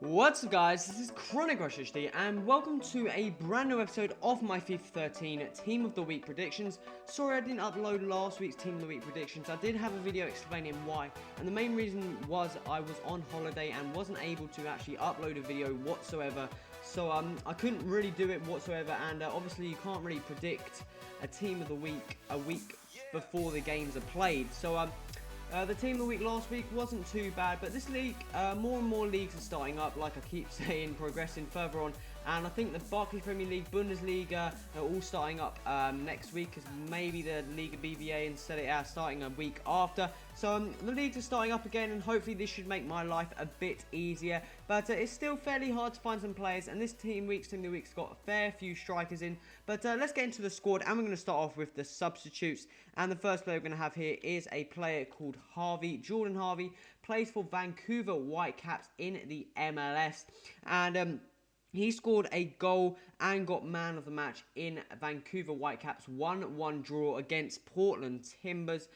What's up guys, this is Chronic Rush HD and welcome to a brand new episode of my FIFA 13 Team of the Week predictions. Sorry I didn't upload last week's Team of the Week predictions. I did have a video explaining why, and the main reason was I was on holiday and wasn't able to actually upload a video whatsoever. So I couldn't really do it whatsoever, and obviously you can't really predict a Team of the Week a week before the games are played. So the Team of the Week last week wasn't too bad, but this league, more and more leagues are starting up, like I keep saying, progressing further on. And I think the Barclays Premier League, Bundesliga are all starting up next week, because maybe the Liga BBA instead of starting a week after. So the leagues are starting up again, and hopefully this should make my life a bit easier. But it's still fairly hard to find some players, and this Team of the Week's got a fair few strikers in. But let's get into the squad, and we're going to start off with the substitutes. And the first player we're going to have here is a player called Harvey. Jordan Harvey plays for Vancouver Whitecaps in the MLS. And he scored a goal and got man of the match in Vancouver Whitecaps 1-1 draw against Portland Timbers.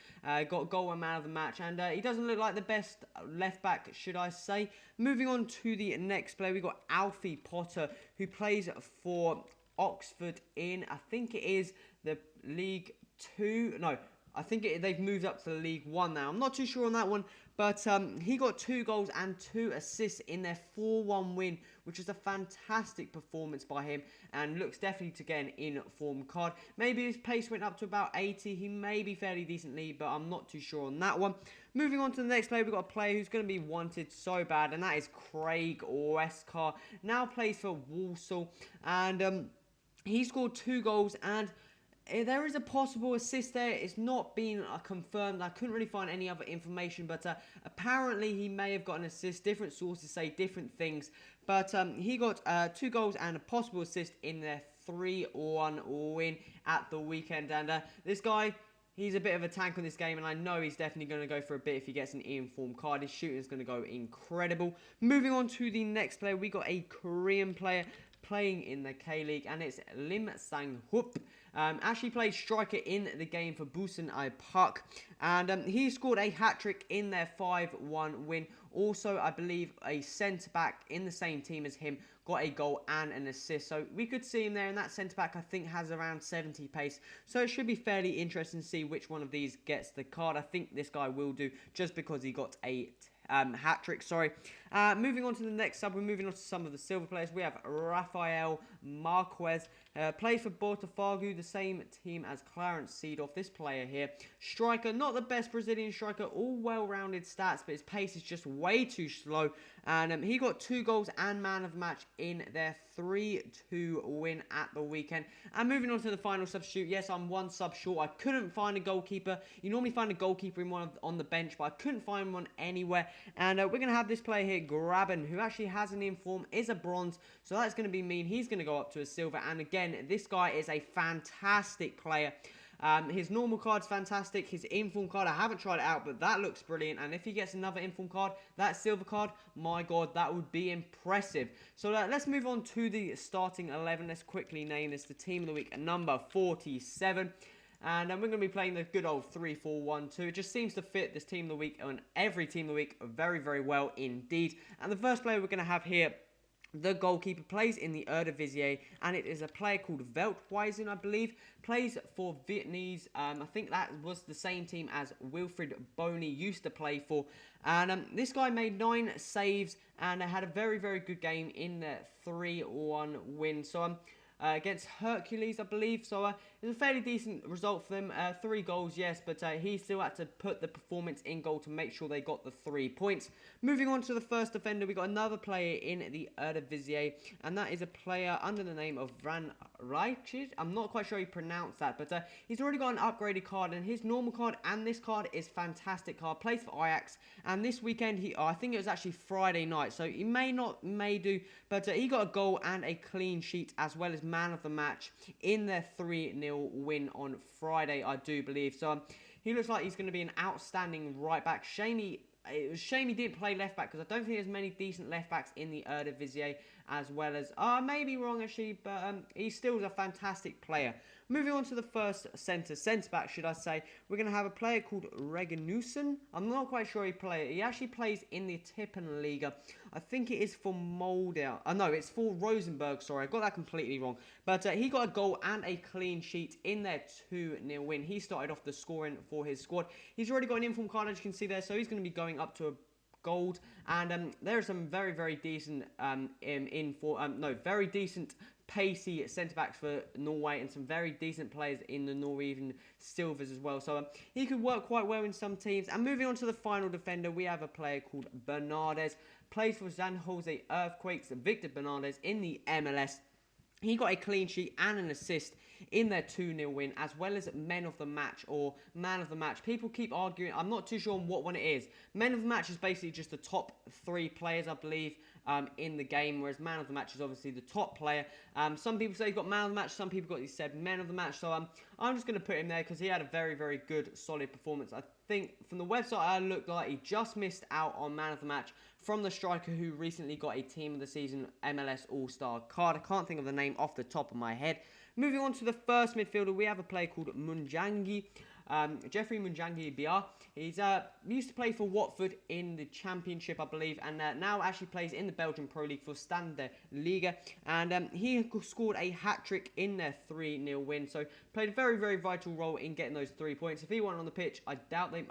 Got goal and man of the match, and he doesn't look like the best left back, should I say. Moving on to the next player, we got Alfie Potter, who plays for Oxford in, I think it is the League 2, no, I think they've moved up to the League 1 now. I'm not too sure on that one, but he got 2 goals and 2 assists in their 4-1 win, which is a fantastic performance by him, and looks definitely to get an in-form card. Maybe his pace went up to about 80. He may be fairly decently, but I'm not too sure on that one. Moving on to the next player, we've got a player who's going to be wanted so bad, and that is Craig Westcar. Now plays for Walsall, and he scored 2 goals, and there is a possible assist there. It's not been confirmed. I couldn't really find any other information, but apparently he may have got an assist. Different sources say different things, but he got 2 goals and a possible assist in their 3-1 win at the weekend. And this guy, he's a bit of a tank on this game, and I know he's definitely going to go for a bit if he gets an in-form card. His shooting is going to go incredible. Moving on to the next player, we got a Korean player playing in the K-League, and it's Lim Sang-hup. Actually played striker in the game for Busan I Park, and he scored a hat-trick in their 5-1 win. Also, I believe a centre-back in the same team as him got a goal and an assist, so we could see him there, and that centre-back I think has around 70 pace, so it should be fairly interesting to see which one of these gets the card. I think this guy will do, just because he got a hat-trick, sorry. Moving on to the next sub, we're moving on to some of the silver players. We have Rafael Marquez, plays for Botafogo, the same team as Clarence Seedorf. This player here, striker, not the best Brazilian striker, all well-rounded stats, but his pace is just way too slow. And he got 2 goals and man of the match in their 3-2 win at the weekend. And moving on to the final substitute, yes, I'm 1 sub short. I couldn't find a goalkeeper. You normally find a goalkeeper in on the bench, but I couldn't find one anywhere. And we're going to have this player here, Graben, who actually has an inform, is a bronze, so that's going to be mean. He's going to go up to a silver, and again, this guy is a fantastic player. His normal card's fantastic. His inform card, I haven't tried it out, but that looks brilliant. And if he gets another inform card, that silver card, my god, that would be impressive. So let's move on to the starting 11. Let's quickly name this the Team of the Week, number 47. And we're going to be playing the good old 3-4-1-2. It just seems to fit this Team of the Week and every Team of the Week very, very well indeed. And the first player we're going to have here, the goalkeeper, plays in the Eredivisie, and it is a player called Veldhuizen, I believe. Plays for Vietnamese. I think that was the same team as Wilfred Boney used to play for. And this guy made 9 saves and had a very, very good game in the 3-1 win. So against Hercules, I believe. So it was a fairly decent result for them. 3 goals, yes, but he still had to put the performance in goal to make sure they got the 3 points. Moving on to the first defender, we got another player in the Eredivisie, and that is a player under the name of Van Rijtjes. I'm not quite sure he pronounced that, but he's already got an upgraded card, and his normal card and this card is fantastic card. Plays for Ajax, and this weekend, I think it was actually Friday night, so he may do, but he got a goal and a clean sheet, as well as man of the match in their 3-0 win on Friday, I do believe. So he looks like he's going to be an outstanding right back. Shame he it was a shame he didn't play left back, because I don't think there's many decent left backs in the Eredivisie, as well as, I may be wrong actually, but he still is a fantastic player. Moving on to the first centre back, should I say, we're going to have a player called Regenussen. I'm not quite sure he actually plays in the Tippenliga. I think it is for Moldau. No, it's for Rosenborg, sorry, I got that completely wrong. But he got a goal and a clean sheet in their 2-0 win. He started off the scoring for his squad. He's already got an inform card, as you can see there, so he's going to be going up to a gold. And there are some very, very decent very decent pacey centre-backs for Norway, and some very decent players in the Norwegian Silvers as well. So he could work quite well in some teams. And moving on to the final defender, we have a player called Bernardes. Plays for San Jose Earthquakes, Victor Bernardes in the MLS. He got a clean sheet and an assist in their 2-0 win, as well as men of the match or man of the match. People keep arguing. I'm not too sure on what one it is. Men of the match is basically just the top 3 players, I believe, in the game, whereas man of the match is obviously the top player. Some people say he's got man of the match, some people he said men of the match. So I'm just going to put him there because he had a very, very good, solid performance. I think from the website I looked like he just missed out on man of the match from the striker who recently got a Team of the Season MLS All-Star card. I can't think of the name off the top of my head. Moving on to the first midfielder, we have a player called Munjangi. Jeffrey Munjangi Bia. He's used to play for Watford in the Championship, I believe, and now actually plays in the Belgian Pro League for Standard Liga. And he scored a hat-trick in their 3-0 win, so played a very, very vital role in getting those 3 points. If he wasn't on the pitch, I doubt they...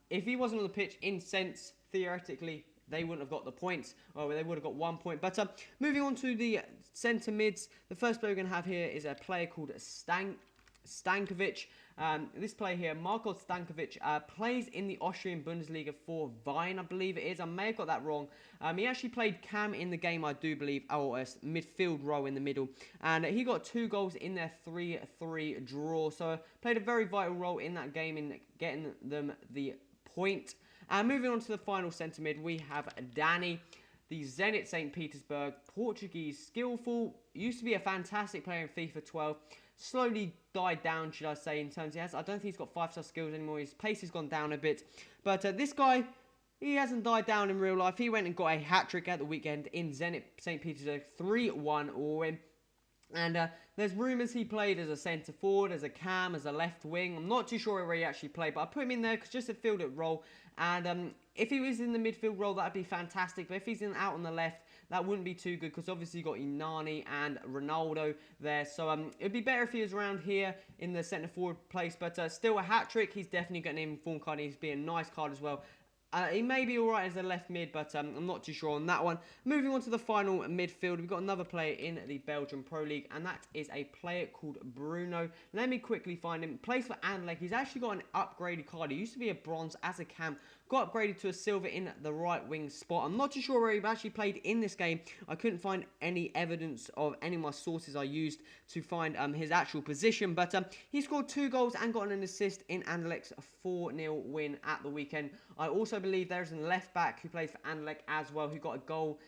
if he wasn't on the pitch, in sense, theoretically, they wouldn't have got the points, or they would have got 1 point. But moving on to the centre mids, the first player we're going to have here is a player called Stankovic. This player here, Marko Stankovic, plays in the Austrian Bundesliga for Vine, I believe it is. I may have got that wrong. He actually played cam in the game, I do believe, or a midfield role in the middle. And he got 2 goals in their 3-3 draw. So played a very vital role in that game in getting them the point. And moving on to the final centre mid, we have Danny, the Zenit St. Petersburg, Portuguese, skillful, used to be a fantastic player in FIFA 12, slowly died down, should I say, in terms I don't think he's got 5-star skills anymore, his pace has gone down a bit, but this guy, he hasn't died down in real life. He went and got a hat-trick at the weekend in Zenit St. Petersburg, 3-1 win. And there's rumours he played as a centre forward, as a cam, as a left wing. I'm not too sure where he actually played, but I put him in there because just to field it role. And if he was in the midfield role, that'd be fantastic. But if he's out on the left, that wouldn't be too good because obviously you've got Inani and Ronaldo there. So it'd be better if he was around here in the centre forward place. But still a hat trick. He's definitely getting an informed card. He's being a nice card as well. He may be alright as a left mid, but I'm not too sure on that one. Moving on to the final midfield, we've got another player in the Belgian Pro League, and that is a player called Bruno. Let me quickly find him. Plays for Anderlecht. He's actually got an upgraded card. He used to be a bronze as a cam, got upgraded to a silver in the right wing spot. I'm not too sure where he actually played in this game. I couldn't find any evidence of any of my sources I used to find his actual position, but he scored 2 goals and got an assist in Anderlecht's 4-0 win at the weekend. I also believe there's a left back who plays for Anderlecht as well, who got a goal,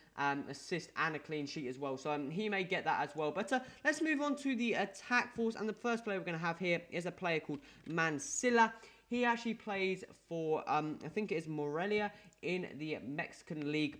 assist and a clean sheet as well. So he may get that as well. But let's move on to the attack force. And the first player we're going to have here is a player called Mansilla. He actually plays for, I think it is Morelia in the Mexican League.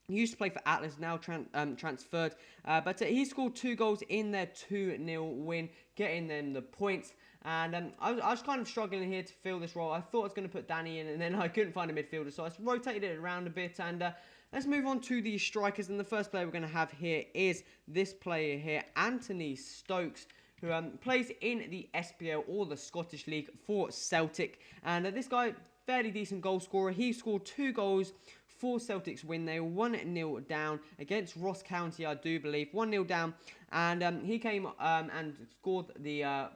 He used to play for Atlas, now transferred. But he scored 2 goals in their 2-0 win, getting them the points. And I was kind of struggling here to fill this role. I thought I was going to put Danny in, and then I couldn't find a midfielder. So I rotated it around a bit. And let's move on to the strikers. And the first player we're going to have here is this player here, Anthony Stokes, who plays in the SPL or the Scottish League for Celtic. And this guy, fairly decent goal scorer. He scored 2 goals for Celtic's win. They were 1-0 down against Ross County, I do believe. 1-0 down. And he came and scored the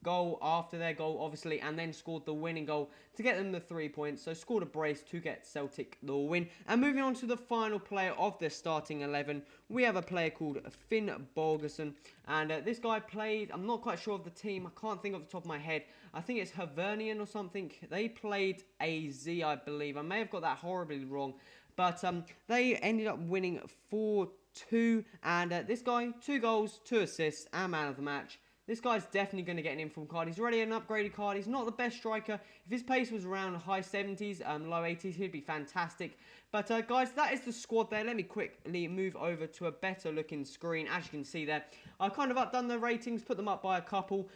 goal after their goal, obviously, and then scored the winning goal to get them the 3 points. So scored a brace to get Celtic the win. And moving on to the final player of the starting 11, we have a player called Finn Borgerson. And this guy played, I'm not quite sure of the team, I can't think off the top of my head. I think it's Hibernian or something. They played AZ, I believe. I may have got that horribly wrong. But they ended up winning 4-2. And this guy, 2 goals, 2 assists, and man of the match. this guy's definitely going to get an informed card. He's already an upgraded card. He's not the best striker. If his pace was around high 70s, low 80s, he'd be fantastic. But guys, that is the squad there. Let me quickly move over to a better looking screen. As you can see there, I kind of updone the ratings, put them up by a couple.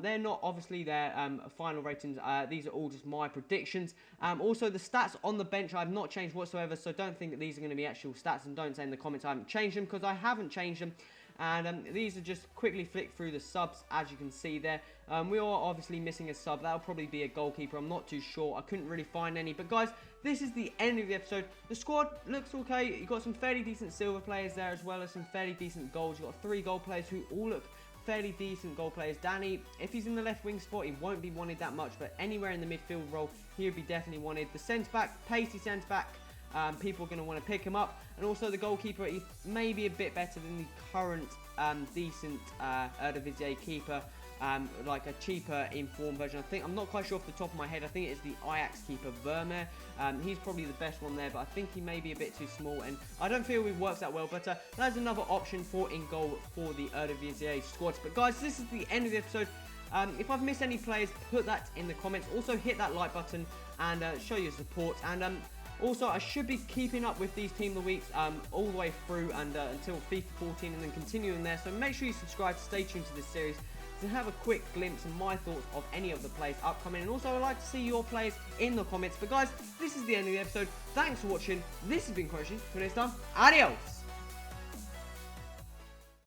They're not obviously their final ratings. These are all just my predictions. Also, the stats on the bench I have not changed whatsoever, so don't think that these are going to be actual stats, and don't say in the comments I haven't changed them, because I haven't changed them. And these are just quickly flick through the subs, as you can see there. We are obviously missing a sub. That'll probably be a goalkeeper. I'm not too sure. I couldn't really find any. But guys, this is the end of the episode. The squad looks okay. You've got some fairly decent silver players there, as well as some fairly decent goals. You've got 3 goal players who all look fairly decent goal players. Danny, if he's in the left wing spot, he won't be wanted that much, but anywhere in the midfield role, he would be definitely wanted. The centre back, pacey centre back. People are going to want to pick him up. And also the goalkeeper, he may be a bit better than the current decent Eredivisie keeper, like a cheaper informed version. I'm not quite sure off the top of my head. I think it's the Ajax keeper, Vermeer. He's probably the best one there, but I think he may be a bit too small, and I don't feel he works that well. But that's another option for in goal for the Eredivisie squads. But guys, this is the end of the episode. If I've missed any players, put that in the comments. Also, hit that like button and show your support. And also, I should be keeping up with these Team of the Weeks all the way through and until FIFA 14, and then continuing there. So make sure you subscribe to stay tuned to this series to have a quick glimpse of my thoughts of any of the players upcoming. And also, I'd like to see your players in the comments. But guys, this is the end of the episode. Thanks for watching. This has been Question. Till next time, adios.